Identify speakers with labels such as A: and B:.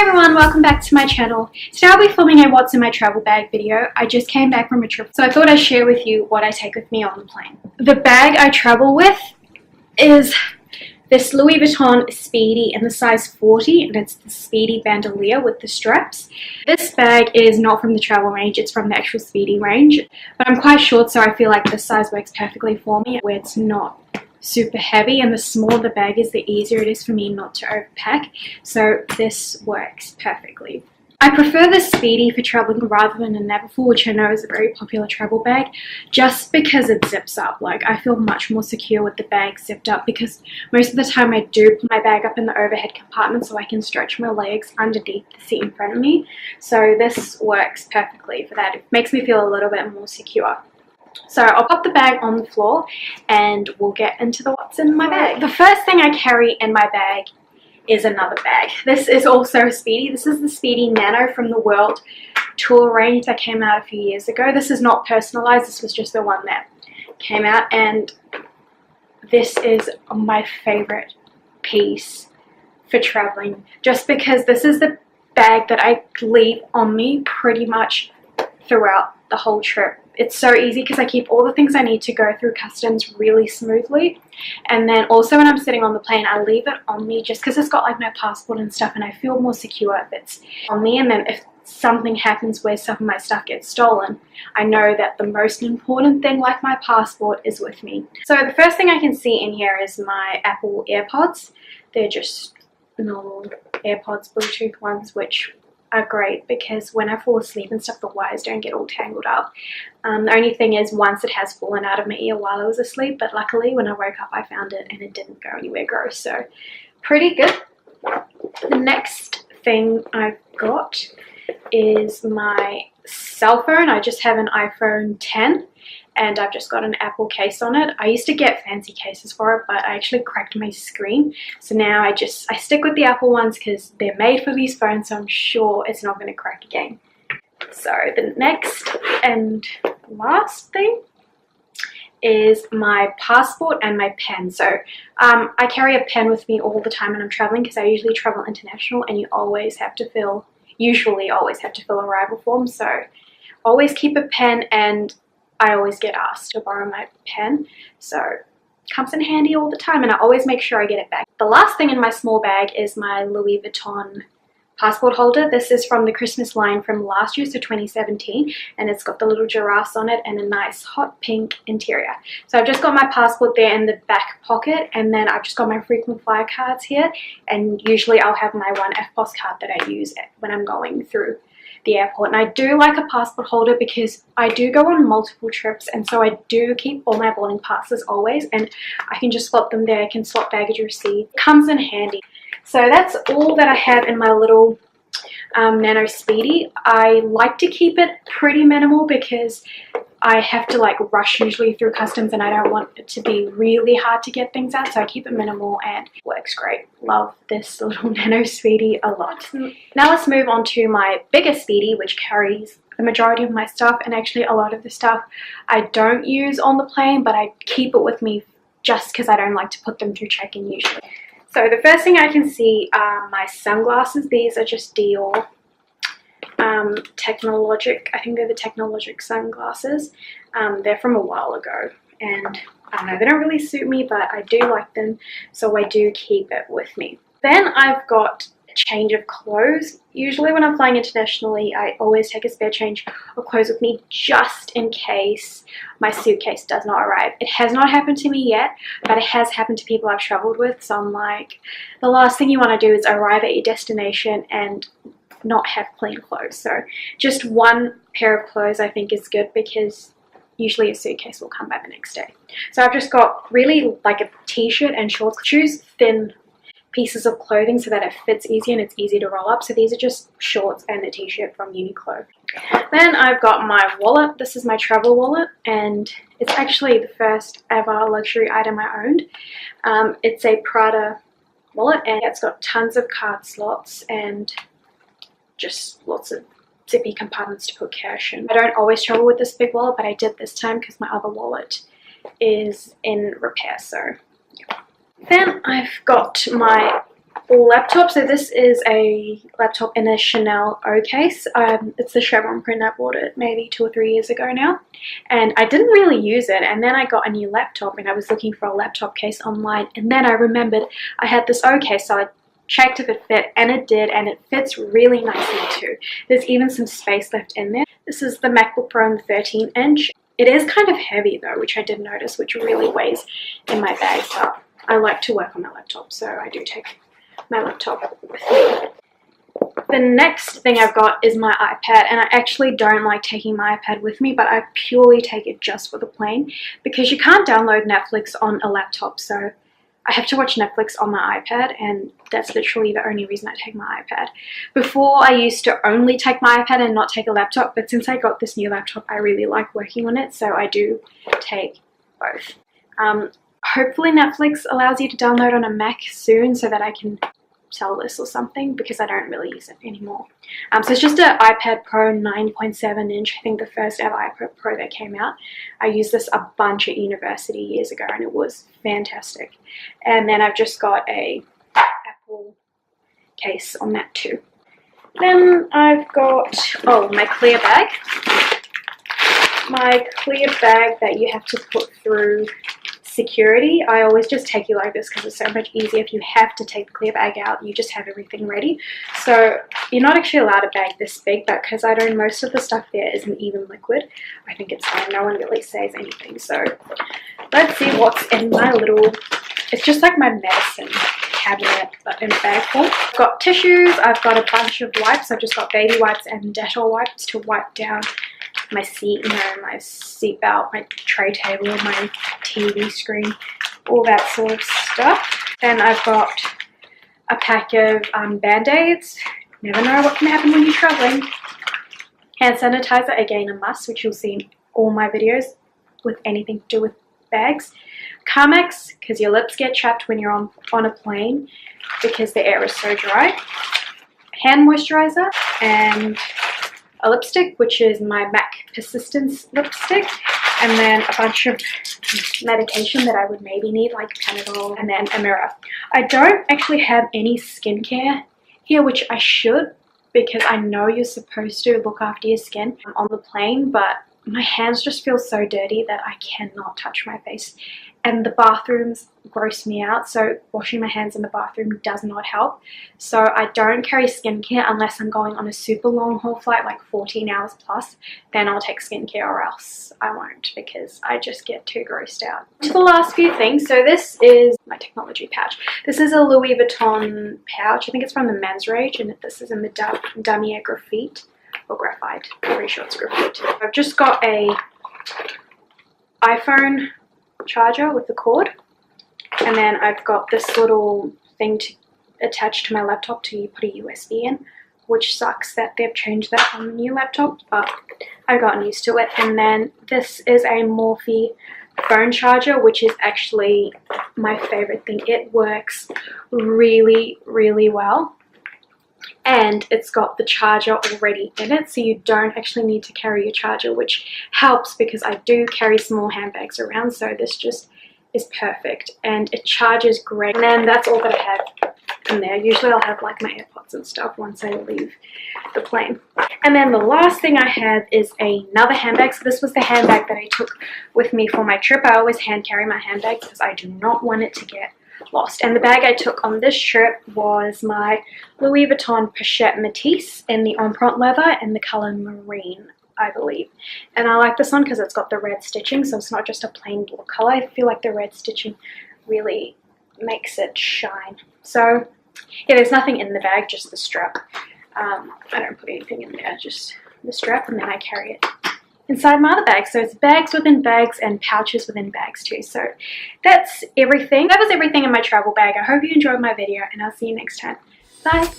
A: everyone, welcome back to my channel. Today I'll be filming a what's in my travel bag video. I just came back from a trip, so I thought I'd share with you what I take with me on the plane. The bag I travel with is this Louis Vuitton Speedy in the size 40, and it's the Speedy bandolier with the straps. This bag is not from the travel range, it's from the actual Speedy range, but I'm quite short, so I feel like this size works perfectly for me, where it's not super heavy, and the smaller the bag is, the easier it is for me not to overpack, so this works perfectly. I prefer the Speedy for traveling rather than a Neverfull, which I know is a very popular travel bag, just because it zips up. Like, I feel much more secure with the bag zipped up, because most of the time I do put my bag up in the overhead compartment so I can stretch my legs underneath the seat in front of me, so this works perfectly for that. It makes me feel a little bit more secure. So I'll pop the bag on the floor and we'll get into the what's in my bag. The first thing I carry in my bag is another bag. This is also a Speedy. This is the Speedy Nano from the World Tour range that came out a few years ago. This is not personalized, this was just the one that came out, and this is my favorite piece for traveling, just because this is the bag that I leave on me pretty much throughout the whole trip. It's so easy because I keep all the things I need to go through customs really smoothly, and then also when I'm sitting on the plane I leave it on me just because it's got like my passport and stuff, and I feel more secure if it's on me. And then if something happens where some of my stuff gets stolen, I know that the most important thing, like my passport, is with me. So the first thing I can see in here is my Apple Earpods. They're just normal Earpods, Bluetooth ones, which are great because when I fall asleep and stuff, the wires don't get all tangled up. The only thing is, once it has fallen out of my ear while I was asleep, but luckily when I woke up I found it and it didn't go anywhere gross, so pretty good. The next thing I've got is my cell phone. I just have an iPhone 10 and I've just got an Apple case on it. I used to get fancy cases for it, but I actually cracked my screen, so now I stick with the Apple ones because they're made for these phones, so I'm sure it's not going to crack again. So the next and last thing is my passport and my pen. So I carry a pen with me all the time when I'm traveling because I usually travel international, and you usually always have to fill arrival forms, so always keep a pen, and I always get asked to borrow my pen, so it comes in handy all the time, and I always make sure I get it back. The last thing in my small bag is my Louis Vuitton passport holder. This is from the Christmas line from last year, so 2017, and it's got the little giraffes on it and a nice hot pink interior. So I've just got my passport there in the back pocket, and then I've just got my frequent flyer cards here, and usually I'll have my one FPOS card that I use when I'm going through the airport. And I do like a passport holder because I do go on multiple trips, and so I do keep all my boarding passes always, and I can just swap them there. I can swap baggage receipts. It comes in handy. So that's all that I have in my little Nano Speedy. I like to keep it pretty minimal because I have to like rush usually through customs, and I don't want it to be really hard to get things out, so I keep it minimal and it works great. Love this little Nano Speedy a lot. Now let's move on to my bigger Speedy, which carries the majority of my stuff, and actually a lot of the stuff I don't use on the plane, but I keep it with me just because I don't like to put them through check-in usually. So the first thing I can see are my sunglasses. These are just Dior Technologic. I think they're the Technologic sunglasses. They're from a while ago, and I don't know, they don't really suit me, but I do like them, so I do keep it with me. Then I've got a change of clothes. Usually when I'm flying internationally, I always take a spare change of clothes with me just in case my suitcase does not arrive. It has not happened to me yet, but it has happened to people I've traveled with, so I'm like, the last thing you want to do is arrive at your destination and not have clean clothes. So just one pair of clothes I think is good, because usually a suitcase will come by the next day. So I've just got really like a t-shirt and shorts. Choose thin pieces of clothing so that it fits easy and it's easy to roll up. So these are just shorts and a t-shirt from Uniqlo. Then I've got my wallet. This is my travel wallet, and it's actually the first ever luxury item I owned. It's a Prada wallet, and it's got tons of card slots and just lots of zippy compartments to put cash in. I don't always travel with this big wallet, but I did this time because my other wallet is in repair, so yeah. Then I've got my laptop. So this is a laptop in a Chanel O case. It's the chevron print. I bought it maybe 2 or 3 years ago now, and I didn't really use it, and then I got a new laptop and I was looking for a laptop case online, and then I remembered I had this O case, so I checked if it fit, and it did, and it fits really nicely too. There's even some space left in there. This is the MacBook Pro in the 13-inch. It is kind of heavy though, which I did notice, which really weighs in my bag, but I like to work on my laptop, so I do take my laptop with me. The next thing I've got is my iPad, and I actually don't like taking my iPad with me, but I purely take it just for the plane because you can't download Netflix on a laptop, so I have to watch Netflix on my iPad, and that's literally the only reason I take my iPad. Before, I used to only take my iPad and not take a laptop, but since I got this new laptop, I really like working on it, so I do take both. Hopefully Netflix allows you to download on a Mac soon so that I can sell this or something, because I don't really use it anymore. So it's just an iPad Pro 9.7 inch, I think the first ever iPad Pro that came out. I used this a bunch at university years ago and it was fantastic. And then I've just got a Apple case on that too. Then I've got, my clear bag. My clear bag that you have to put through security. I always just take it like this because it's so much easier. If you have to take the clear bag out, you just have everything ready. So you're not actually allowed a bag this big, but because I know most of the stuff there isn't even liquid, I think it's fine. No one really says anything. So let's see what's in my little, it's just like my medicine cabinet, but in bag form. I've got tissues, I've got a bunch of wipes. I've just got baby wipes and Dettol wipes to wipe down my seat, my seat belt, my tray table, my TV screen, all that sort of stuff. Then I've got a pack of Band-Aids. Never know what can happen when you're traveling. Hand sanitizer, again a must, which you'll see in all my videos with anything to do with bags. Carmex, because your lips get chapped when you're on a plane because the air is so dry. Hand moisturizer, and a lipstick, which is my MAC Persistence lipstick, and then a bunch of medication that I would maybe need, like Panadol, and then a mirror. I don't actually have any skincare here, which I should, because I know you're supposed to look after your skin on the plane, but my hands just feel so dirty that I cannot touch my face, and the bathrooms gross me out, so washing my hands in the bathroom does not help. So I don't carry skincare unless I'm going on a super long haul flight, like 14 hours plus. Then I'll take skincare, or else I won't, because I just get too grossed out. To the last few things, so this is my technology pouch. This is a Louis Vuitton pouch. I think it's from the men's range, and this is in the Damier Graphite, or Graphite, I'm pretty sure it's Graphite. I've just got a iPhone charger with the cord, and then I've got this little thing to attach to my laptop to put a USB in, which sucks that they've changed that on the new laptop, but I've gotten used to it. And then this is a Morphe phone charger, which is actually my favorite thing. It works really, really well, and it's got the charger already in it, so you don't actually need to carry your charger, which helps because I do carry small handbags around, so this just is perfect, and it charges great. And then that's all that I have in there. Usually I'll have like my Earpods and stuff once I leave the plane. And then the last thing I have is another handbag. So this was the handbag that I took with me for my trip. I always hand carry my handbag because I do not want it to get lost. And the bag I took on this trip was my Louis Vuitton Pochette Matisse in the empreinte leather and the color marine, I believe. And I like this one because it's got the red stitching, so it's not just a plain blue color. I feel like the red stitching really makes it shine. So yeah, there's nothing in the bag, just the strap. I don't put anything in there, just the strap, and then I carry it inside my other bag. So it's bags within bags and pouches within bags too. So that's everything. That was everything in my travel bag. I hope you enjoyed my video, and I'll see you next time. Bye.